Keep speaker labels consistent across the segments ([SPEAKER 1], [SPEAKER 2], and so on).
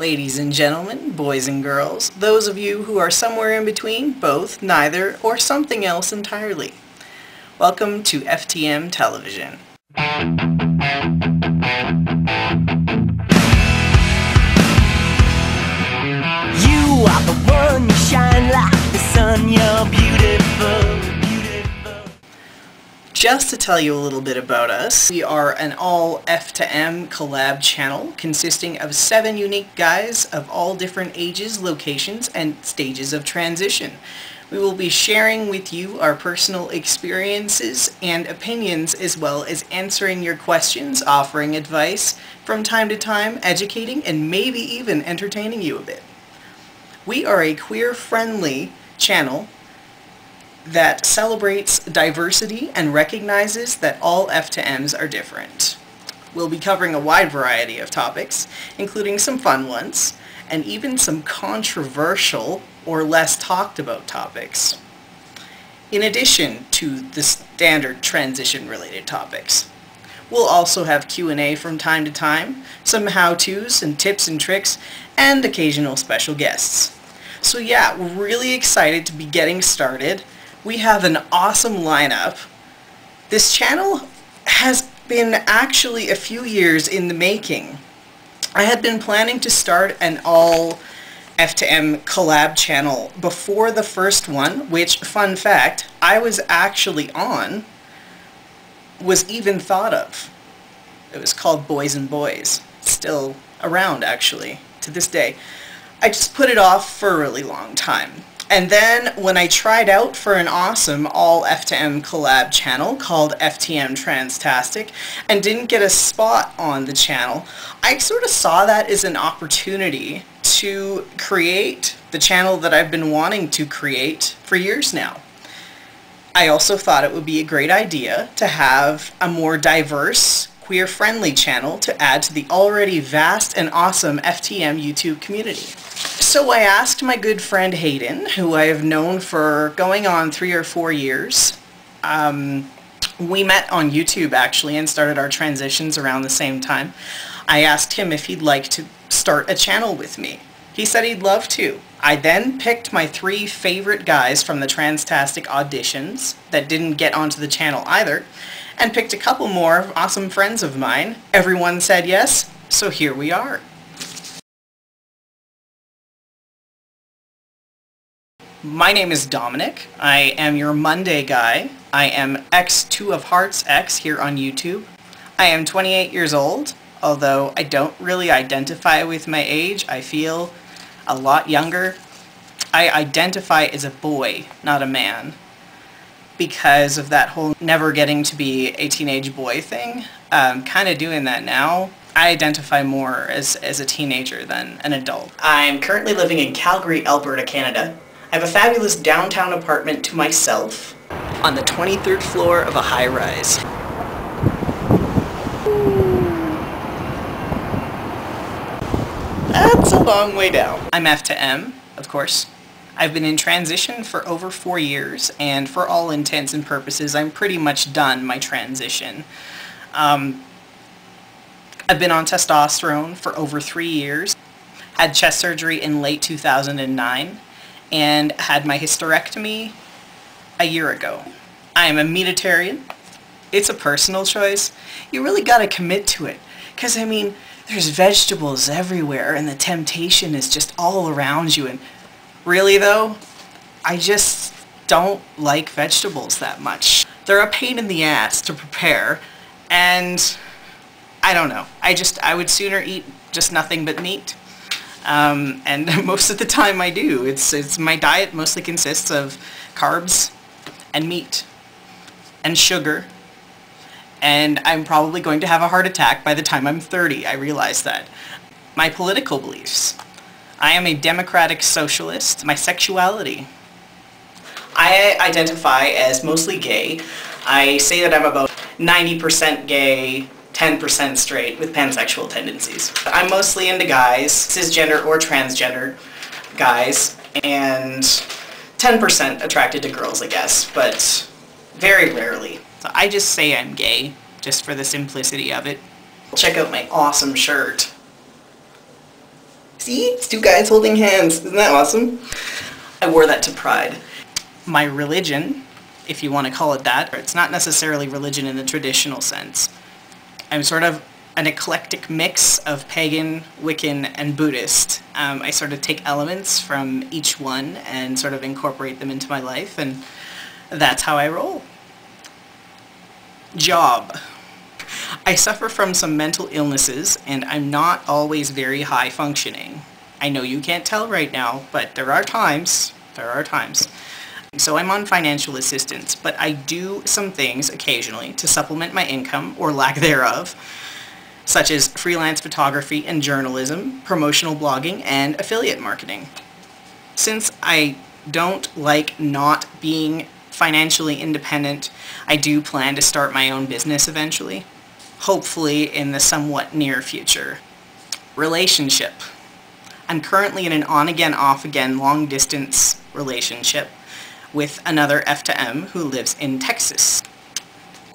[SPEAKER 1] Ladies and gentlemen, boys and girls, those of you who are somewhere in between, both, neither, or something else entirely. Welcome to FTM Television.
[SPEAKER 2] You are the one, you shine like the sun, you're beautiful, beautiful.
[SPEAKER 1] Just to tell you a little bit about us, we are an all F to M collab channel consisting of 7 unique guys of all different ages, locations, and stages of transition. We will be sharing with you our personal experiences and opinions, as well as answering your questions, offering advice, from time to time educating, and maybe even entertaining you a bit. We are a queer-friendly channel that celebrates diversity and recognizes that all F to Ms are different. We'll be covering a wide variety of topics, including some fun ones, and even some controversial or less talked about topics, in addition to the standard transition-related topics. We'll also have Q&A from time to time, some how-tos and tips and tricks, and occasional special guests. So yeah, we're really excited to be getting started. We have an awesome lineup. This channel has been actually a few years in the making. I had been planning to start an all F to M collab channel before the first one, which, fun fact, I was actually on, was even thought of. It was called Boys and Boys. It's still around, actually, to this day. I just put it off for a really long time. And then when I tried out for an awesome all F to M collab channel called FTM Transtastic and didn't get a spot on the channel, I sort of saw that as an opportunity to create the channel that I've been wanting to create for years now. I also thought it would be a great idea to have a more diverse, queer-friendly channel to add to the already vast and awesome FTM YouTube community. So I asked my good friend Hayden, who I have known for going on 3 or 4 years. We met on YouTube actually and started our transitions around the same time. I asked him if he'd like to start a channel with me. He said he'd love to. I then picked my 3 favorite guys from the Transtastic auditions that didn't get onto the channel either, and picked a couple more awesome friends of mine. Everyone said yes, so here we are. My name is Dominic. I am your Monday guy. I am X2 of Hearts X here on YouTube. I am 28 years old, although I don't really identify with my age. I feel a lot younger. I identify as a boy, not a man, because of that whole never getting to be a teenage boy thing. I'm kind of doing that now. I identify more as a teenager than an adult. I'm currently living in Calgary, Alberta, Canada. I have a fabulous downtown apartment to myself on the 23rd floor of a high-rise. That's a long way down. I'm F to M, of course. I've been in transition for over 4 years, and for all intents and purposes, I'm pretty much done my transition. I've been on testosterone for over 3 years, had chest surgery in late 2009, and had my hysterectomy a year ago. I am a meatitarian. It's a personal choice. You really gotta commit to it, because I mean, there's vegetables everywhere and the temptation is just all around you, and really though, I just don't like vegetables that much. They're a pain in the ass to prepare, and I don't know. I would sooner eat just nothing but meat. And most of the time I do. It's my diet mostly consists of carbs and meat and sugar, and I'm probably going to have a heart attack by the time I'm 30. I realize that. My political beliefs. I am a democratic socialist. My sexuality. I identify as mostly gay. I say that I'm about 90% gay, 10% straight with pansexual tendencies. I'm mostly into guys, cisgender or transgender guys, and 10% attracted to girls, I guess, but very rarely. So I just say I'm gay, just for the simplicity of it. Check out my awesome shirt. See? It's two guys holding hands. Isn't that awesome? I wore that to Pride. My religion, if you want to call it that, it's not necessarily religion in the traditional sense. I'm sort of an eclectic mix of pagan, Wiccan, and Buddhist. I sort of take elements from each one and sort of incorporate them into my life, and that's how I roll. Job. I suffer from some mental illnesses, and I'm not always very high functioning. I know you can't tell right now, but there are times. So I'm on financial assistance, but I do some things occasionally to supplement my income, or lack thereof, such as freelance photography and journalism, promotional blogging, and affiliate marketing. Since I don't like not being financially independent, I do plan to start my own business eventually, hopefully in the somewhat near future. Relationship. I'm currently in an on-again, off-again, long-distance relationship with another F to M who lives in Texas.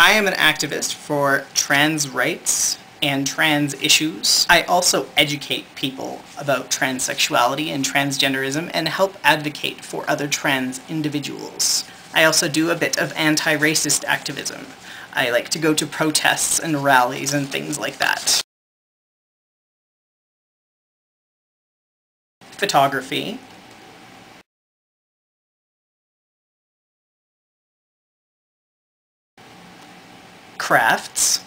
[SPEAKER 1] I am an activist for trans rights and trans issues. I also educate people about transsexuality and transgenderism and help advocate for other trans individuals. I also do a bit of anti-racist activism. I like to go to protests and rallies and things like that. Photography. Crafts.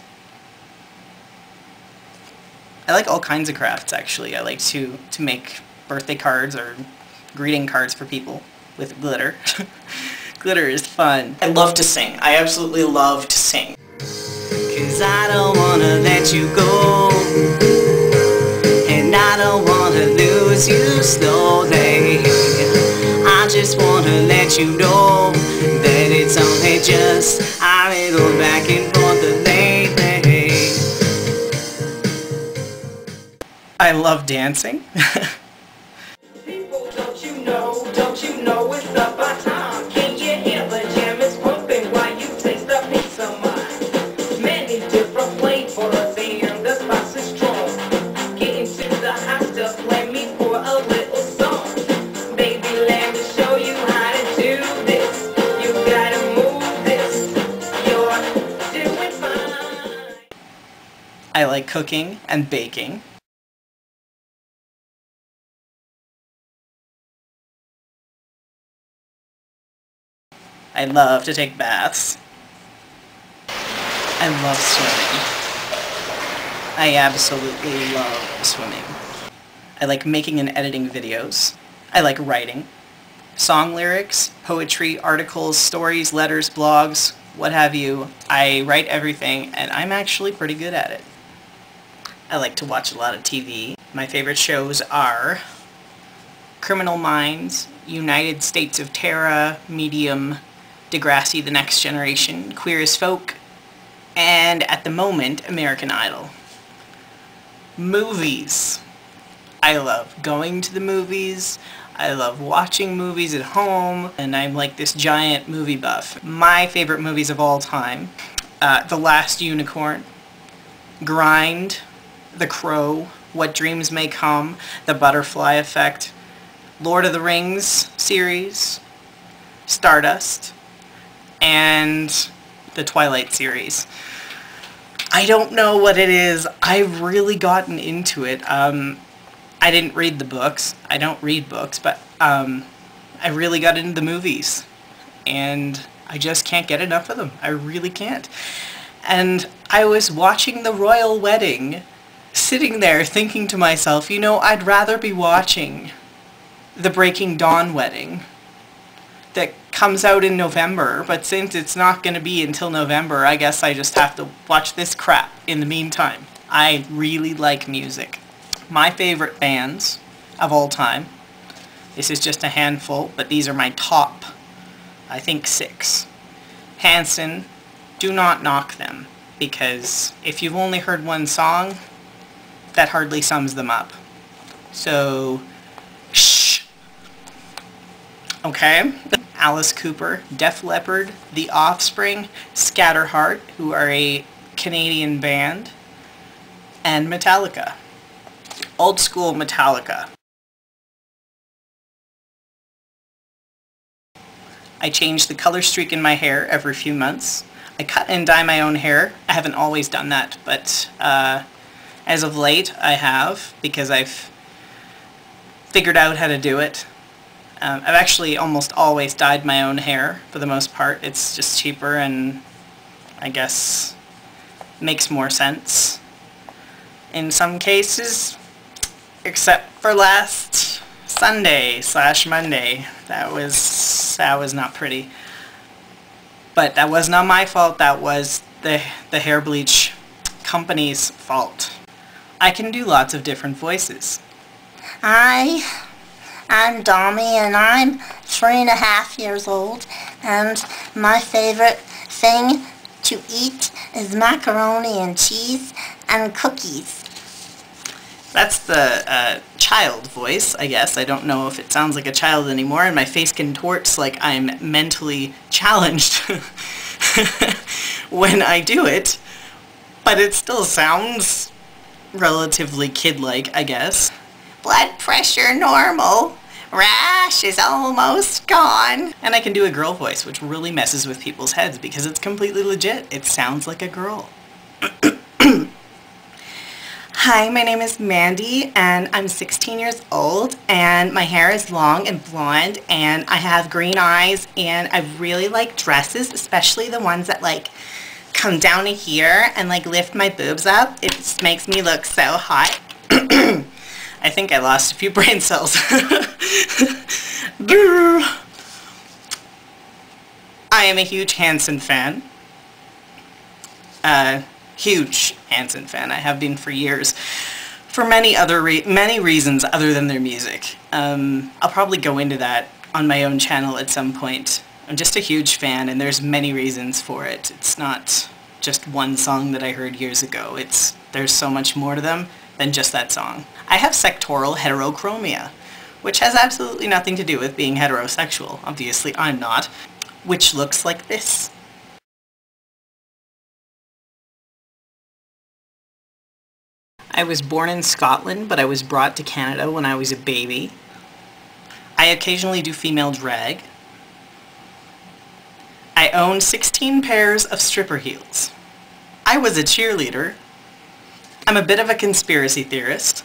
[SPEAKER 1] I like all kinds of crafts, actually. I like to make birthday cards or greeting cards for people with glitter. Glitter is fun. I love to sing. I absolutely love to sing. 'Cause I don't wanna let you go, and I don't wanna lose you slowly. I just wanna let you know that it's only just a little back and forth lately. I love dancing.
[SPEAKER 2] People, don't you know it's about time? Can you hear the jam is pumping while you taste a piece of mine? Many different flavors and the spice is strong. Get into the hot stuff, let me pour a little song. Baby, let me show you how to do this. You gotta move this. You're doing fine.
[SPEAKER 1] I like cooking and baking. I love to take baths. I love swimming. I absolutely love swimming. I like making and editing videos. I like writing. Song lyrics, poetry, articles, stories, letters, blogs, what have you. I write everything, and I'm actually pretty good at it. I like to watch a lot of TV. My favorite shows are Criminal Minds, United States of Terra, Medium, Degrassi, The Next Generation, Queer as Folk, and at the moment, American Idol. Movies. I love going to the movies. I love watching movies at home, and I'm like this giant movie buff. My favorite movies of all time, The Last Unicorn, Grind, The Crow, What Dreams May Come, The Butterfly Effect, Lord of the Rings series, Stardust, and the Twilight series. I don't know what it is. I've really gotten into it. I didn't read the books. I don't read books, but I really got into the movies. And I just can't get enough of them. I really can't. And I was watching the royal wedding, sitting there thinking to myself, you know, I'd rather be watching the Breaking Dawn wedding that comes out in November, but since it's not going to be until November, I guess I just have to watch this crap in the meantime. I really like music. My favorite bands of all time, this is just a handful, but these are my top, I think 6. Hanson, do not knock them, because if you've only heard one song, that hardly sums them up. So, shh. Okay? Alice Cooper, Def Leppard, The Offspring, Scatterheart, who are a Canadian band, and Metallica. Old school Metallica. I change the color streak in my hair every few months. I cut and dye my own hair. I haven't always done that, but as of late I have, because I've figured out how to do it. I've actually almost always dyed my own hair for the most part. It's just cheaper and I guess makes more sense in some cases, except for last Sunday/Monday. That was not pretty. But that was not my fault. That was the hair bleach company's fault. I can do lots of different voices.
[SPEAKER 3] I'm Dommy and I'm 3.5 years old, and my favorite thing to eat is macaroni and cheese and cookies.
[SPEAKER 1] That's the child voice, I guess. I don't know if it sounds like a child anymore, and my face contorts like I'm mentally challenged when I do it, but it still sounds relatively kid-like, I guess.
[SPEAKER 3] Blood pressure normal. Rash is almost gone.
[SPEAKER 1] And I can do a girl voice, which really messes with people's heads because it's completely legit. It sounds like a girl. Hi, my name is Mandy and I'm 16 years old and my hair is long and blonde and I have green eyes and I really like dresses, especially the ones that like come down to here and like lift my boobs up. It just makes me look so hot. I think I lost a few brain cells. I am a huge Hanson fan. Huge Hanson fan. I have been for years. For many reasons other than their music. I'll probably go into that on my own channel at some point. I'm just a huge fan and there's many reasons for it. It's not just one song that I heard years ago. There's so much more to them than just that song. I have sectoral heterochromia, which has absolutely nothing to do with being heterosexual. Obviously I'm not. Which looks like this. I was born in Scotland, but I was brought to Canada when I was a baby. I occasionally do female drag. I own 16 pairs of stripper heels. I was a cheerleader. I'm a bit of a conspiracy theorist.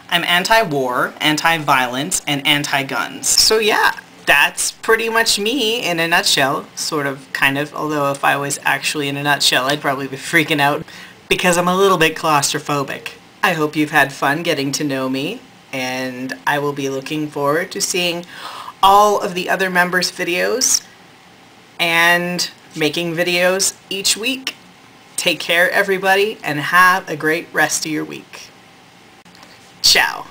[SPEAKER 1] I'm anti-war, anti-violence, and anti-guns. So yeah, that's pretty much me in a nutshell. Sort of, kind of, although if I was actually in a nutshell, I'd probably be freaking out because I'm a little bit claustrophobic. I hope you've had fun getting to know me, and I will be looking forward to seeing all of the other members' videos and making videos each week. Take care, everybody, and have a great rest of your week. Ciao.